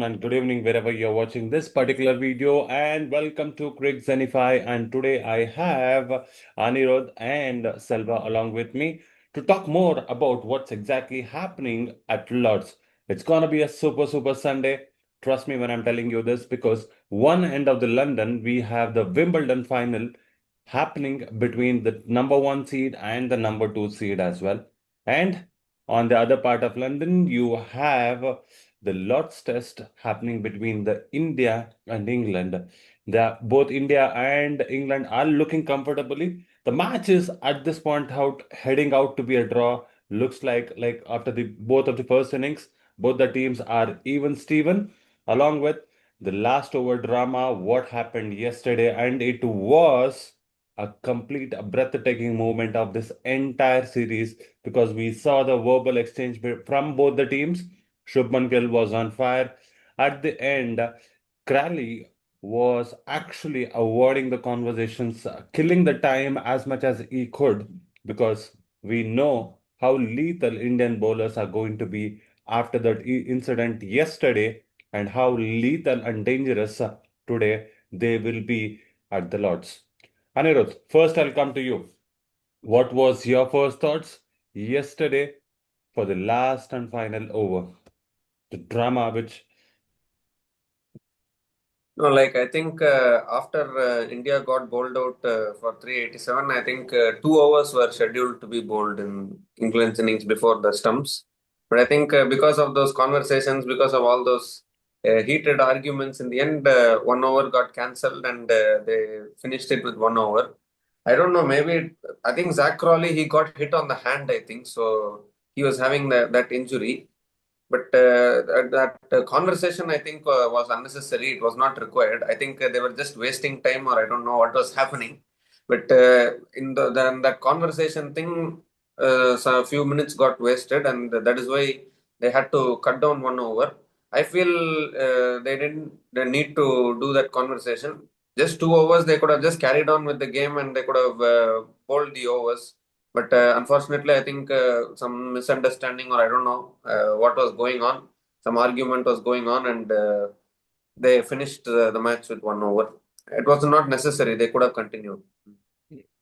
afternoon, and good evening wherever you're watching this particular video. And welcome to Crick Zenify. And today I have Anirudh and Selva along with me to talk more about what's exactly happening at Lords. It's gonna be a super Sunday. Trust me when I'm telling you this, because one end of the London we have the Wimbledon final happening between the number one seed and the number two seed as well. And on the other part of London, you have the Lord's Test happening between the India and England. Both India and England are looking comfortably. The match is at this point out heading out to be a draw. Looks like after the both of the first innings, both the teams are even Steven, along with the last over drama, what happened yesterday, and it was a complete breathtaking moment of this entire series because we saw the verbal exchange from both the teams. Shubman Gill was on fire. At the end, Crowley was actually avoiding the conversations, killing the time as much as he could because we know how lethal Indian bowlers are going to be after that incident yesterday and how lethal and dangerous today they will be at the Lords. Anirudh, first I'll come to you. What was your first thoughts yesterday for the last and final over? The drama which No, I think after India got bowled out for 387, I think 2 hours were scheduled to be bowled in England's innings before the stumps. But I think because of those conversations, because of all those heated arguments, in the end, 1 hour got cancelled and they finished it with 1 hour. I don't know, I think Zach Crawley, he got hit on the hand, I think. So he was having that injury. But that conversation, I think, was unnecessary. It was not required. I think they were just wasting time, or I don't know what was happening. But in then that conversation thing, so a few minutes got wasted, and that is why they had to cut down 1 hour. I feel they need to do that conversation. Just 2 hours, they could have just carried on with the game, and they could have bowled the overs. But unfortunately, I think some misunderstanding, or I don't know what was going on. Some argument was going on, and they finished the match with 1 over. It was not necessary. They could have continued.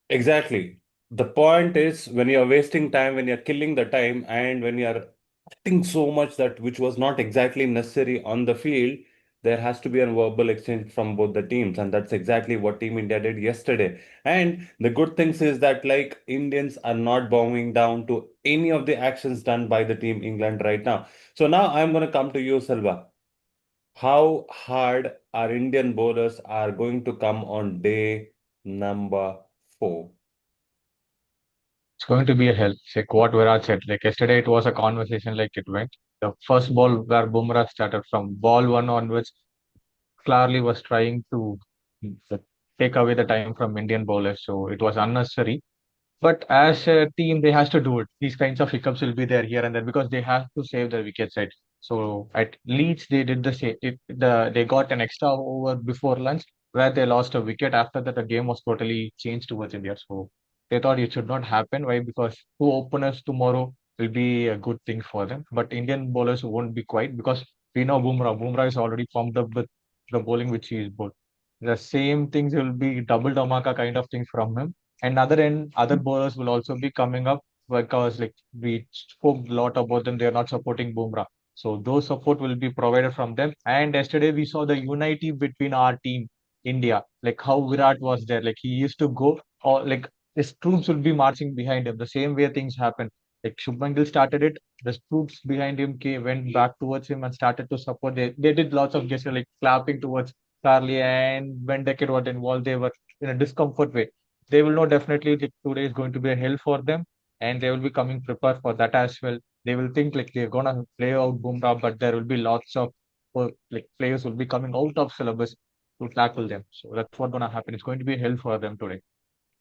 exactly. The point is when you're wasting time, when you're killing the time, and when you're acting so much that which was not exactly necessary on the field, there has to be a verbal exchange from both the teams, and that's exactly what Team India did yesterday. And the good things is that like Indians are not bowing down to any of the actions done by the Team England right now. So now I'm going to come to you, Selva. How hard our Indian bowlers are going to come on day number 4? It's going to be a hell. Like what Virat said. Like yesterday, it was a conversation like it went. The first ball where Bumrah started from ball one onwards, clearly was trying to uh, take away the time from Indian bowlers. So it was unnecessary. But as a team, they has to do it. These kinds of hiccups will be there here and there because they have to save the wicket side. So at Leeds, they did the same. They got an extra over before lunch where they lost a wicket. After that, the game was totally changed towards India. So they thought it should not happen. Why? Because two openers tomorrow will be a good thing for them. But Indian bowlers won't be quite because we know Bumrah. Bumrah is already pumped up with the bowling which he is bowled. The same things will be double dhamaka kind of things from him. And other end, other bowlers will also be coming up because like we spoke a lot about them, they are not supporting Bumrah. So those support will be provided from them. And yesterday we saw the unity between our team, India, like how Virat was there. Like he used to go or like his troops will be marching behind him. The same way things happen. Like Shubman Gill started it, the troops behind him went back towards him and started to support. They did lots of gestures like clapping towards Charlie, and when Decade was involved, they were in a discomfort way. They will know definitely that today is going to be a hell for them, and they will be coming prepared for that as well. They will think like they're gonna play out Bumrah, but there will be lots of like players will be coming out of syllabus to tackle them. So that's what's gonna happen. It's going to be hell for them today,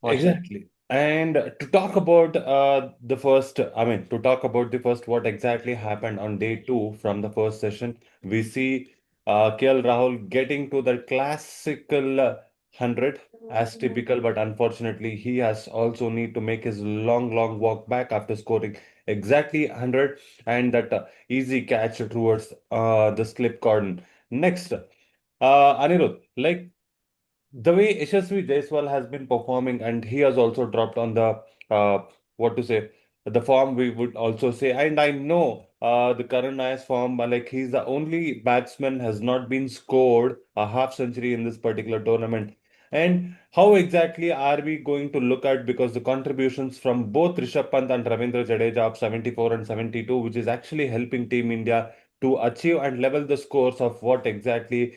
for sure. Exactly. And to talk about to talk about the first, what exactly happened on day two from the first session, we see KL Rahul getting to the classical 100 as typical, but unfortunately, he has also need to make his long walk back after scoring exactly 100, and that easy catch towards the slip cordon. Next, Anirudh, like the way Yashasvi Jaiswal has been performing, and he has also dropped on the uh, what to say, the form we would also say. And I know the current Naya's form, like he's the only batsman has not been scored a half century in this particular tournament. And how exactly are we going to look at, because the contributions from both Rishabh Pant and Ravindra Jadeja of 74 and 72, which is actually helping Team India to achieve and level the scores of what exactly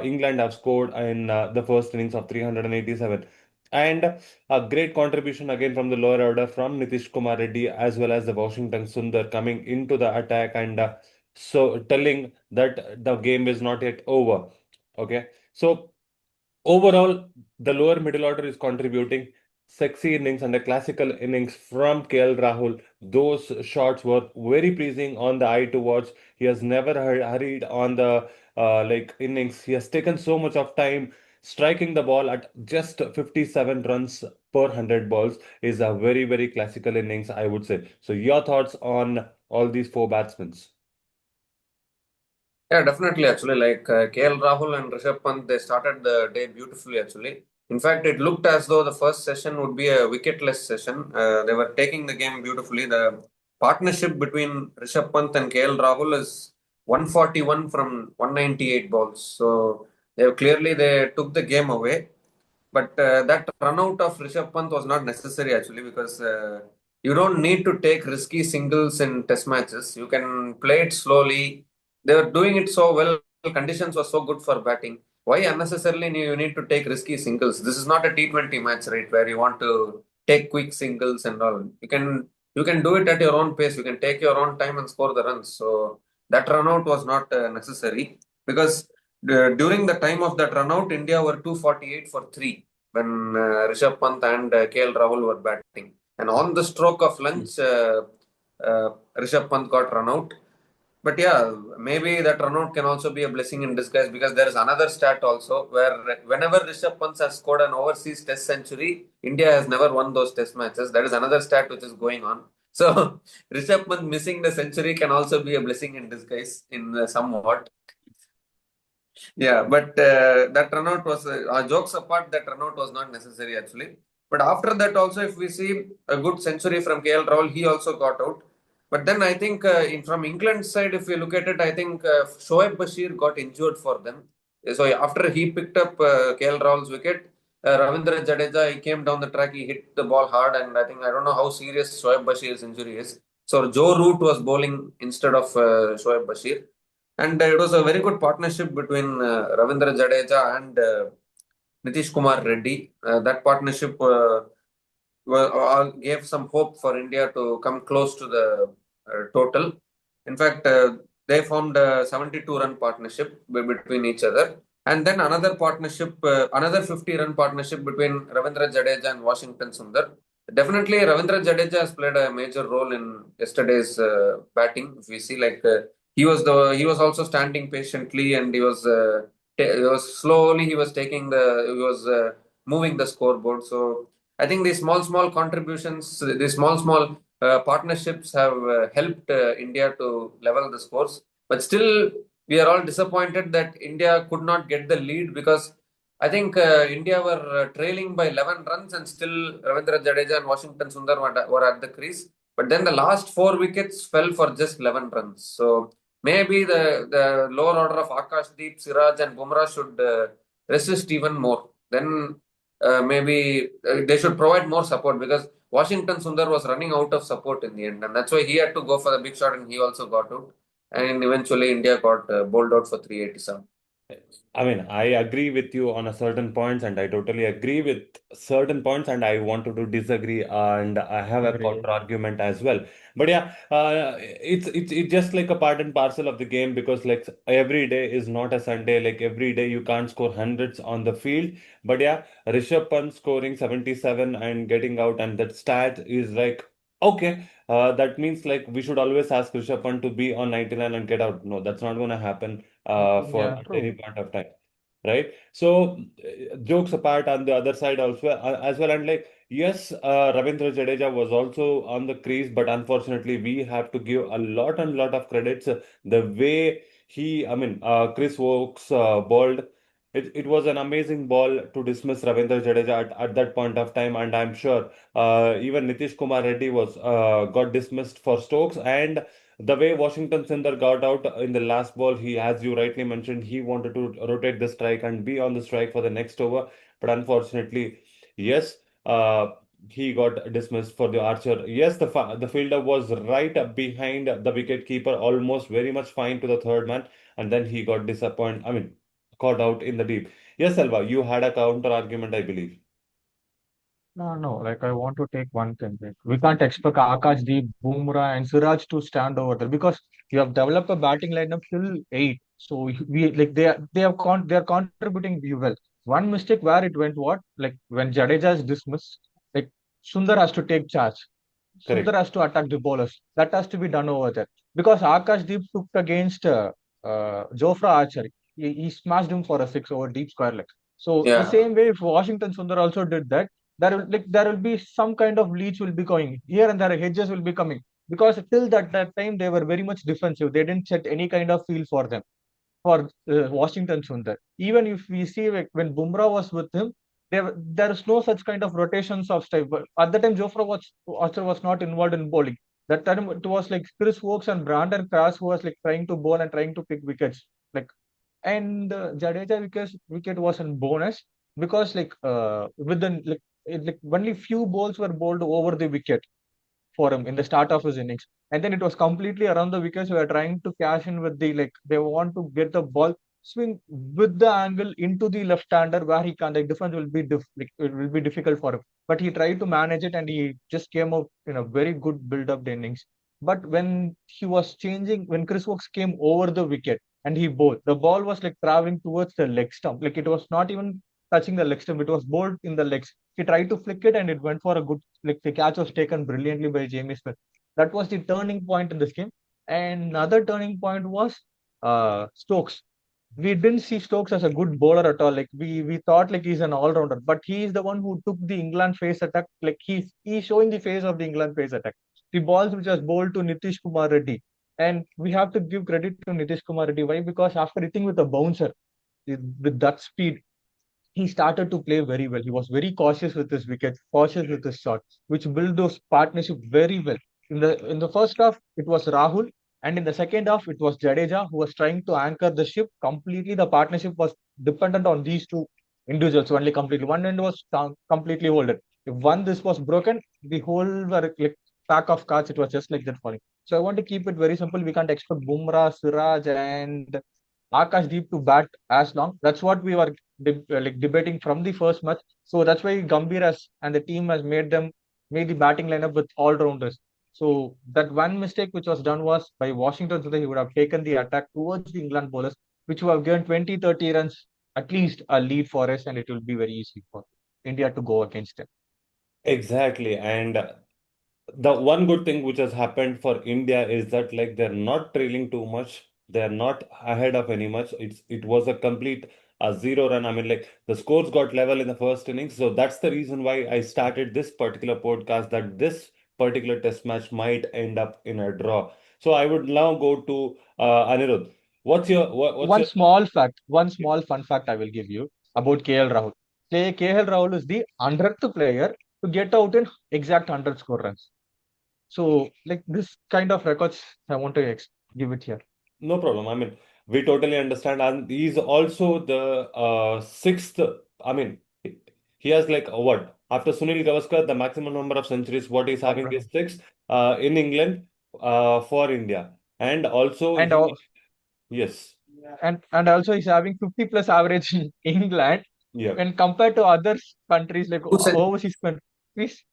England have scored in the first innings of 387. And a great contribution again from the lower order from Nitish Kumar Reddy as well as the Washington Sundar coming into the attack, and so telling that the game is not yet over. Okay. So overall, the lower middle order is contributing sexy innings and a classical innings from KL Rahul. Those shots were very pleasing on the eye to watch. He has never hurried on the innings. He has taken so much of time. Striking the ball at just 57 runs per 100 balls is a very, very classical innings, I would say. So, your thoughts on all these four batsmen? Yeah, definitely. Actually, like KL Rahul and Rishabh Pant, they started the day beautifully. Actually, in fact, it looked as though the first session would be a wicketless session. They were taking the game beautifully. The partnership between Rishabh Pant and KL Rahul is 141 from 198 balls. So they took the game away. But that run out of Rishabh Pant was not necessary actually, because you don't need to take risky singles in test matches. You can play it slowly. They were doing it so well. Conditions were so good for batting. Why unnecessarily you need to take risky singles? This is not a T20 match, right? Where you want to take quick singles and all. You can do it at your own pace. You can take your own time and score the runs. So that run out was not necessary, because during the time of that run out, India were 248 for 3 when Rishabh Pant and KL Rahul were batting. And on the stroke of lunch, Rishabh Pant got run out. But yeah, maybe that run out can also be a blessing in disguise, because there is another stat also where whenever Rishabh Pant has scored an overseas test century, India has never won those test matches. That is another stat which is going on. So Rishabh Pant missing the century can also be a blessing in disguise in somewhat. Yeah, but that runout was jokes apart. That runout was not necessary actually. But after that, also, if we see a good century from KL Rahul, he also got out. But then I think from England's side, if we look at it, I think Shoaib Bashir got injured for them. So after he picked up KL Rahul's wicket, Ravindra Jadeja, he came down the track, he hit the ball hard, and I don't know how serious Shoaib Bashir's injury is. So Joe Root was bowling instead of Shoaib Bashir. And it was a very good partnership between Ravindra Jadeja and Nitish Kumar Reddy. That partnership gave some hope for India to come close to the total. In fact, they formed a 72-run partnership between each other. And then another partnership, another 50-run partnership between Ravindra Jadeja and Washington Sundar. Definitely, Ravindra Jadeja has played a major role in yesterday's batting. If we see, like he was also standing patiently, and he was slowly he was moving the scoreboard. So I think these small contributions, these small partnerships have helped India to level the scores. But still, we are all disappointed that India could not get the lead, because I think India were trailing by 11 runs, and still Ravindra Jadeja and Washington Sundar were at the crease. But then the last four wickets fell for just 11 runs. So maybe the lower order of Akash Deep, Siraj, and Bumrah should resist even more. Then maybe they should provide more support, because Washington Sundar was running out of support in the end, and that's why he had to go for the big shot, and he also got out. And eventually, India got bowled out for 387. I mean, I agree with you on a certain points, and I totally agree with certain points, and I wanted to disagree, and I have a Agree. counter argument as well. But yeah, it's just like a part and parcel of the game, because like every day is not a Sunday. Like every day you can't score hundreds on the field. But yeah, Rishabh Pant scoring 77 and getting out, and that stat is like okay. That means like we should always ask Rishabh Pant to be on 99 and get out. No, that's not going to happen for Yeah, at any true. point of time. right? So jokes apart, on the other side also as well, and like yes, Ravindra Jadeja was also on the crease, but unfortunately we have to give a lot and lot of credits, the way Chris Wokes bowled. It was an amazing ball to dismiss Ravindra Jadeja at that point of time, and I'm sure even Nitish Kumar Reddy was got dismissed for Stokes, and the way Washington Sundar got out in the last ball, he, as you rightly mentioned, he wanted to rotate the strike and be on the strike for the next over. But unfortunately, yes, he got dismissed for the Archer. Yes, the fielder was right up behind the wicket keeper, almost very much fine to the third man, and then he got disappointed. Caught out in the deep. Yes, Selva, you had a counter argument, I believe. No, no. Like I want to take one thing. Like, we can't expect Akash Deep, Bumrah, and Siraj to stand over there because you have developed a batting lineup till eight. So we like they are contributing well. One mistake where it went what like when Jadeja is dismissed, like Sundar has to take charge. Sundar Correct. has to attack the bowlers. That has to be done over there because Akash Deep took against Jofra Archer. He smashed him for a six over deep square leg. So the Yeah, same way, if Washington Sundar also did that, there will be some kind of leech will be going here and there. Hedges will be coming because till that time they were very much defensive. They didn't set any kind of field for them for Washington Sundar. Even if we see like, when Bumrah was with him, there is no such kind of rotations of style. But at the time, Archer was not involved in bowling. That time it was like Chris Wokes and Brandon Cross who was like trying to bowl and trying to pick wickets. Like and Jadeja wicket was in bonus because within like only few balls were bowled over the wicket for him in the start of his innings. And then it was completely around the wickets. We are trying to cash in with the like they want to get the ball swing with the angle into the left-hander where he can like difference will be it will be difficult for him. But he tried to manage it and he just came out in a very good build-up innings. But when he was changing, when Chris Wokes came over the wicket and he bowled, the ball was like traveling towards the leg stump. Like it was not even touching the leg stump, it was bowled in the legs. He tried to flick it and it went for a good like the catch was taken brilliantly by Jamie Smith. That was the turning point in this game. And another turning point was Stokes. We didn't see Stokes as a good bowler at all. Like we thought like he's an all-rounder, but he is the one who took the England face attack. Like he's showing the face of the England face attack. The balls which was bowled to Nitish Kumar Reddy. And we have to give credit to Nitish Kumar Reddy. Why? Because after hitting with a bouncer with that speed, he started to play very well. He was very cautious with his wicket, cautious with his shot, which built those partnership very well. In the first half, it was Rahul, and in the second half, it was Jadeja who was trying to anchor the ship completely. The partnership was dependent on these two individuals only completely. One end was completely holded. If one this was broken, the whole were like pack of cards. It was just like that falling. So I want to keep it very simple. We can't expect Bumrah, Siraj, and Akash Deep to bat as long. That's what we were debating from the first match. So that's why Gambhir has and the team has made the batting lineup with all rounders. So that one mistake which was done was by Washington, so that he would have taken the attack towards the England bowlers, which would have given 20, 30 runs at least a lead for us, and it will be very easy for India to go against them. Exactly. And the one good thing which has happened for India is that like they're not trailing too much. They're not ahead of any much. It was a complete zero run. Like the scores got level in the first innings. So that's the reason why I started this particular podcast, that this particular test match might end up in a draw. So I would now go to Anirudh. What's One your small fact, one small fun fact I will give you about KL Rahul. KL Rahul is the 100th player to get out in exact 100 score runs. So, like this kind of records, I want to give it here. No problem. We totally understand. And he's also the sixth. I mean, he has like what? After Sunil Gavaskar, the maximum number of centuries, what he's having After is six in England for India. And also, and al- yes, and also he's having 50 plus average in England yeah, when compared to other countries like two, cen- overseas countries,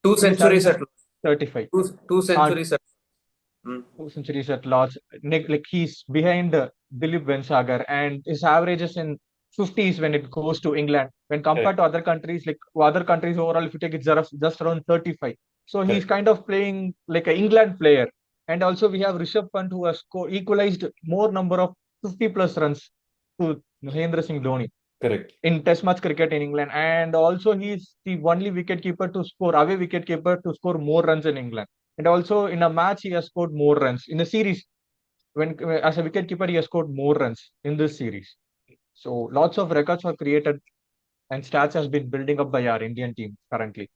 two he's having centuries just at 35. two And centuries at. Mm. 2 centuries at large. Like he's behind Dilip Vensagar, and his averages in 50s when it goes to England. When compared correct, to other countries, like other countries overall, if you take it, just around 35. So he's correct. kind of playing like an England player. And also we have Rishabh Pant who has equalized more number of 50 plus runs to Mahendra Singh Dhoni. Correct. in Test match cricket in England, and also he's the only wicketkeeper to score away wicketkeeper to score more runs in England. And also in a match, he has scored more runs in a series. When as a wicketkeeper, he has scored more runs in this series. So lots of records were created, and stats has been building up by our Indian team currently.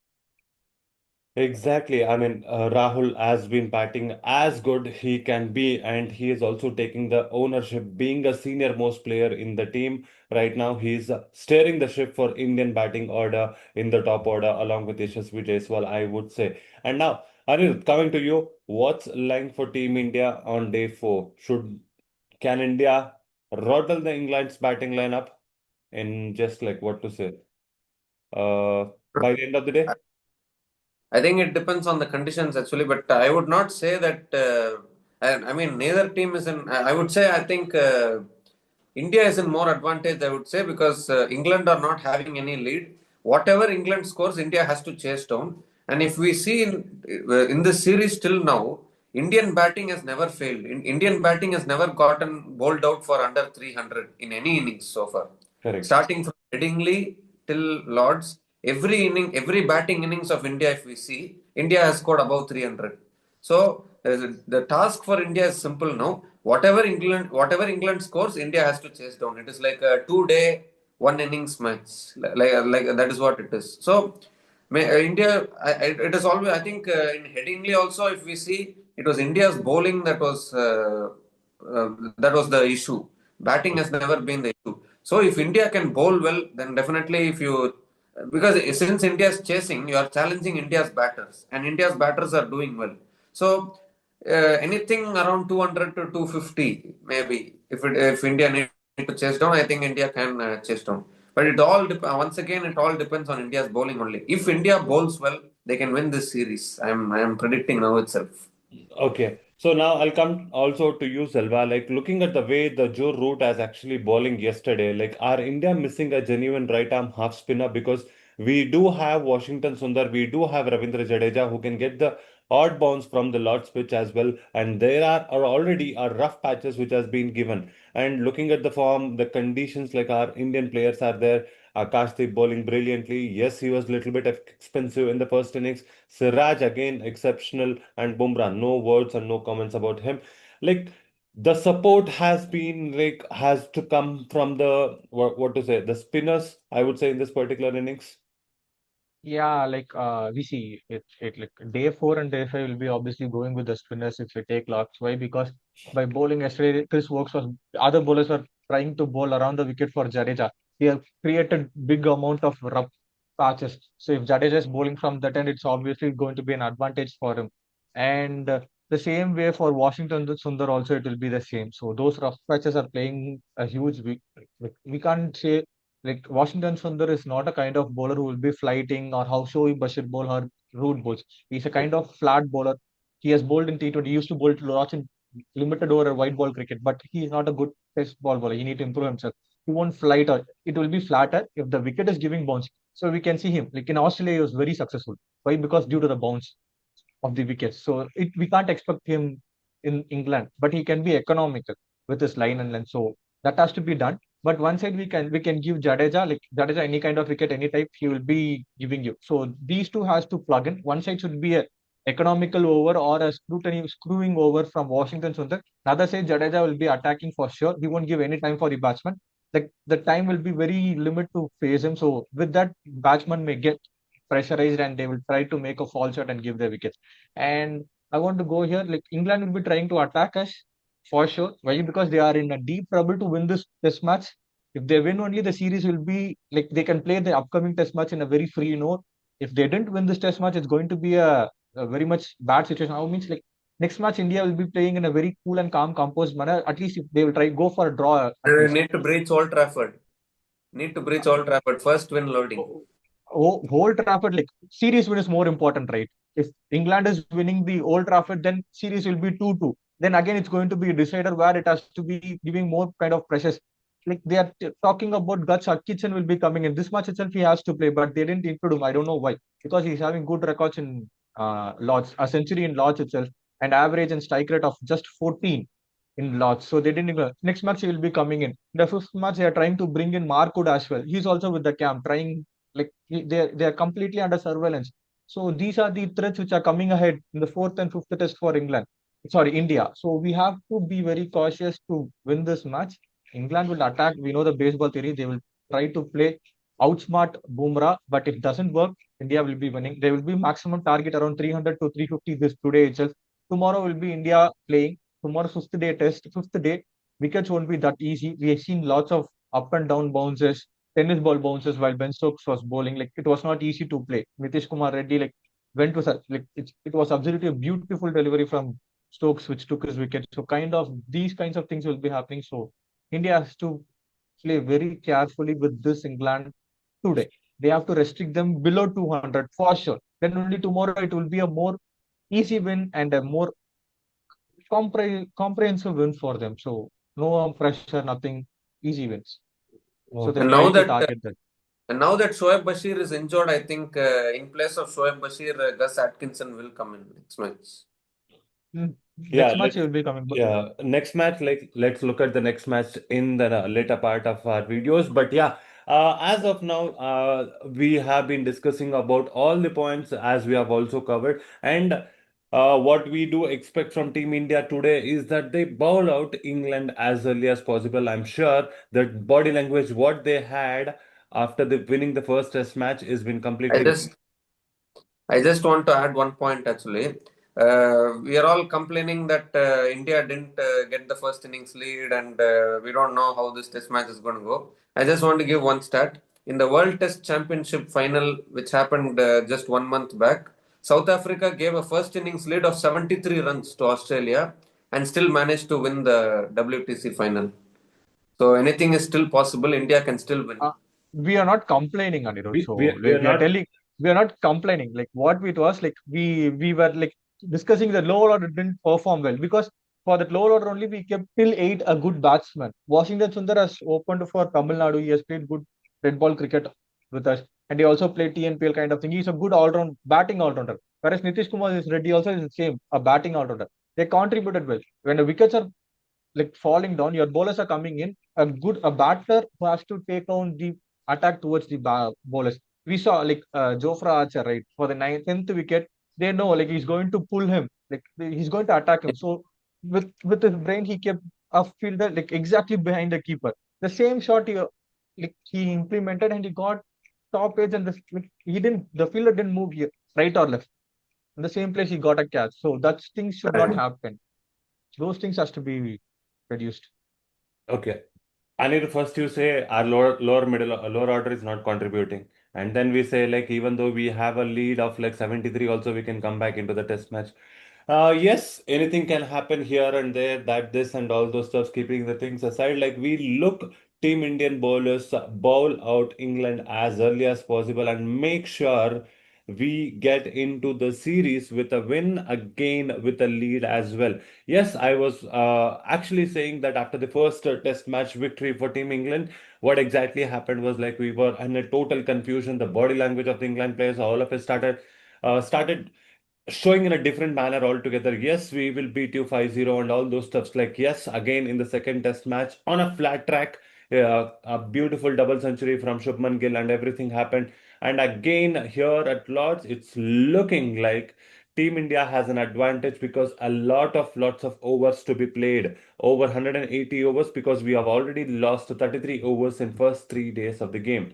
Exactly. I mean, Rahul has been batting as good he can be, and he is also taking the ownership, being a senior most player in the team. Right now, he's steering the ship for Indian batting order in the top order, along with Yashasvi Jaiswal, I would say. And now, Anil, coming to you, what's lying for Team India on day four? Can India rattle the England's batting lineup in just like what to say? By the end of the day? I think it depends on the conditions actually, but I would not say that. I mean, neither team is in. I would say I think India is in more advantage. I would say because England are not having any lead. Whatever England scores, India has to chase down. And if we see in this series till now, Indian batting has never failed. Indian batting has never gotten bowled out for under 300 in any innings so far. Correct. Starting from Headingley till Lords, every batting innings of India, if we see, India has scored above 300. So the task for India is simple now. Whatever England scores, India has to chase down. It is like a 2 day, one innings match. Like that is what it is. So India, it is always. I think in Headingley also, if we see, it was India's bowling that was the issue. Batting has never been the issue. So if India can bowl well, then definitely if you because since India is chasing, you are challenging India's batters, and India's batters are doing well. So anything around 200 to 250, maybe if India need to chase down, I think India can chase down. But once again, it all depends on India's bowling only. If India bowls well, they can win this series. I am predicting now itself. Okay, so now I'll come also to you, Selva. Like looking at the way the Joe Root has actually bowling yesterday, like are India missing a genuine right arm half spinner? Because we do have Washington Sundar, we do have Ravindra Jadeja who can get the odd bounce from the Lord's pitch as well. And there are already are rough patches which has been given. And looking at the form, the conditions like our Indian players are there. Akashdeep bowling brilliantly. Yes, he was a little bit expensive in the first innings. Siraj again exceptional, and Bumrah, no words and no comments about him. Like the support has been like has to come from the what to say the spinners. I would say in this particular innings. Yeah, like we see it like day four and day five will be obviously going with the spinners if we take locks. Why? Because by bowling yesterday, Chris Wokes was other bowlers were trying to bowl around the wicket for Jadeja. He have created big amount of rough patches. So if Jadeja is bowling from that end, it's obviously going to be an advantage for him. And the same way for Washington Sundar also it will be the same. So those rough patches are playing a huge. We can't say like Washington Sundar is not a kind of bowler who will be flighting or how Shoaib Bashir bowl or root bowls. He's a kind of flat bowler. He has bowled in T20. He used to bowl lots in limited over white ball cricket, but he is not a good test ball bowler. He need to improve himself. He won't flight or it will be flatter if the wicket is giving bounce. So we can see him. Like in Australia, he was very successful. Why? Because due to the bounce of the wickets. So we can't expect him in England, but he can be economical with his line and length. So that has to be done. But one side we can give Jadeja any kind of wicket, any type, he will be giving you. So these two has to plug in. One side should be a economical over or a screwing over from Washington Sundar. Another side Jadeja will be attacking for sure. He won't give any time for the batsman. The time will be very limit to face him. So with that, batsman may get pressurized and they will try to make a false shot and give their wickets. And I want to go here. Like England will be trying to attack us for sure. Why? Because they are in a deep trouble to win this test match. If they win only, the series will be like they can play the upcoming test match in a very free note. If they didn't win this test match, it's going to be a very much bad situation. Now means like next match India will be playing in a very cool and calm, composed manner. At least if they will try go for a draw at least. Need to breach Old Trafford. Need to breach Old Trafford. First win loading. Old Trafford, like series win is more important, right? If England is winning the Old Trafford, then series will be 2-2. Then again, it's going to be a decider where it has to be giving more kind of pressures. Like they are talking about Guts Kitchen will be coming in. This match itself he has to play, but they didn't include him. I don't know why. Because he's having good records in Lords, a century in Lords itself, and average and strike rate of just 14 in lots. So they didn't even. Next match he will be coming in. The fifth match they are trying to bring in Markwood as well. He's also with the camp, trying like they are completely under surveillance. So these are the threats which are coming ahead in the fourth and fifth test for England. Sorry, India. So we have to be very cautious to win this match. England will attack. We know the baseball theory. They will try to play outsmart Bumrah, but if it doesn't work, India will be winning. There will be maximum target around 300 to 350 this today itself. Tomorrow will be India playing. Tomorrow fifth day test, fifth day. Wickets won't be that easy. We have seen lots of up and down bounces, tennis ball bounces while Ben Stokes was bowling. Like it was not easy to play. Nitish Kumar Reddy like went to such like it was absolutely a beautiful delivery from Stokes which took his wicket. So kind of these kinds of things will be happening. So India has to play very carefully with this England today. They have to restrict them below 200 for sure. Then only tomorrow it will be a more easy win and a more comprehensive win for them. So no pressure, nothing, easy wins. So they And Okay. now try to that target that. and now that Shoaib Bashir is injured, I think in place of Shoaib Bashir, Gus Atkinson will come in next match. Yeah, Next match he let's will be coming. But yeah, next match, like let's look at the next match in the later part of our videos. But yeah, as of now, we have been discussing about all the points as we have also covered. And what we do expect from Team India today is that they bowl out England as early as possible. I'm sure that body language, what they had after the winning the first test match, has been I completely. just I just want to add one point actually. We are all complaining that India didn't get the first innings lead and we don't know how this test match is going to go. I just want to give one stat. In the World Test Championship final, which happened just 1 month back, South Africa gave a first innings lead of 73 runs to Australia and still managed to win the WTC final. So anything is still possible. India can still win. we are not complaining, Anirudh. So We are we are not. telling we are not complaining. Like what it was like we were like discussing the lower order didn't perform well because for that lower order only we kept till eight a good batsman. Washington Sundar has opened for Tamil Nadu. He has played good red ball cricket with us, and he also played TNPL kind of thing. He's a good all round batting all rounder. Whereas Nitish Kumar is Reddy also is the same, a batting all rounder. They contributed well. When the wickets are like falling down, your bowlers are coming in. A batter who has to take on the attack towards the bowlers. We saw like Jofra Archer, right? For the 10th wicket, they know like he's going to pull him, like he's going to attack him. So with his brain, he kept a fielder like exactly behind the keeper. The same shot he implemented and he got top edge and like, he didn't the fielder didn't move here, right or left. In the same place he got a catch. So that things should not happen. Those things has to be reduced. Okay. I need to first you say our lower order is not contributing. And then we say like even though we have a lead of like 73 also we can come back into the test match. Yes, anything can happen here and there, that this and all those stuff, keeping the things aside. Like we look Team Indian bowlers bowl out England as early as possible and make sure we get into the series with a win again with a lead as well. Yes, I was actually saying that after the first test match victory for Team England, what exactly happened was like we were in a total confusion. The body language of the England players, all of it started showing in a different manner altogether. Yes, we will beat you 5-0 and all those stuffs. Like, yes, again in the second test match on a flat track, a beautiful double century from Shubman Gill and everything happened. And again, here at Lords, it's looking like Team India has an advantage because lots of overs to be played. Over 180 overs because we have already lost 33 overs in first 3 days of the game.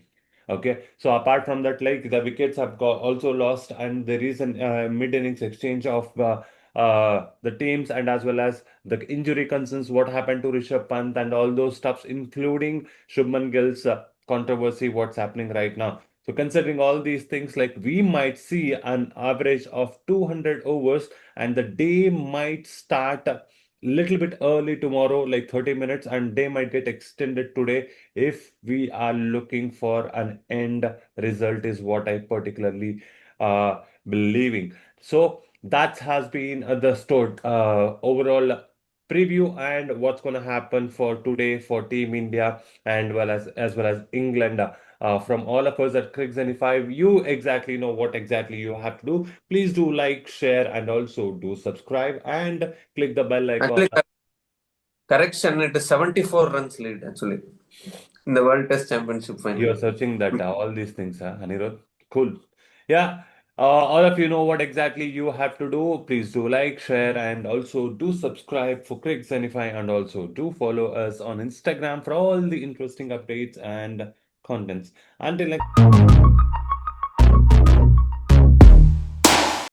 Okay, so apart from that, like the wickets have also lost, and there is an mid-innings exchange of the teams, and as well as the injury concerns, what happened to Rishabh Pant, and all those stuffs, including Shubman Gill's controversy, what's happening right now. So, considering all these things, like we might see an average of 200 overs, and the day might start a little bit early tomorrow, like 30 minutes, and they might get extended today if we are looking for an end result is what I particularly believing. So that has been the overall preview and what's going to happen for today for Team India and well as England. From all of us at Cricks and if you exactly know what exactly you have to do, please do, like, share, and also do subscribe and click the bell icon. Actually, Correction, it is 74 runs lead actually in the World Test Championship final. You're searching that all these things, huh, Anirudh? Cool. Yeah. All of you know what exactly you have to do. Please do like, share, and also do subscribe for Quick Zenify, and also do follow us on Instagram for all the interesting updates and contents. Until next.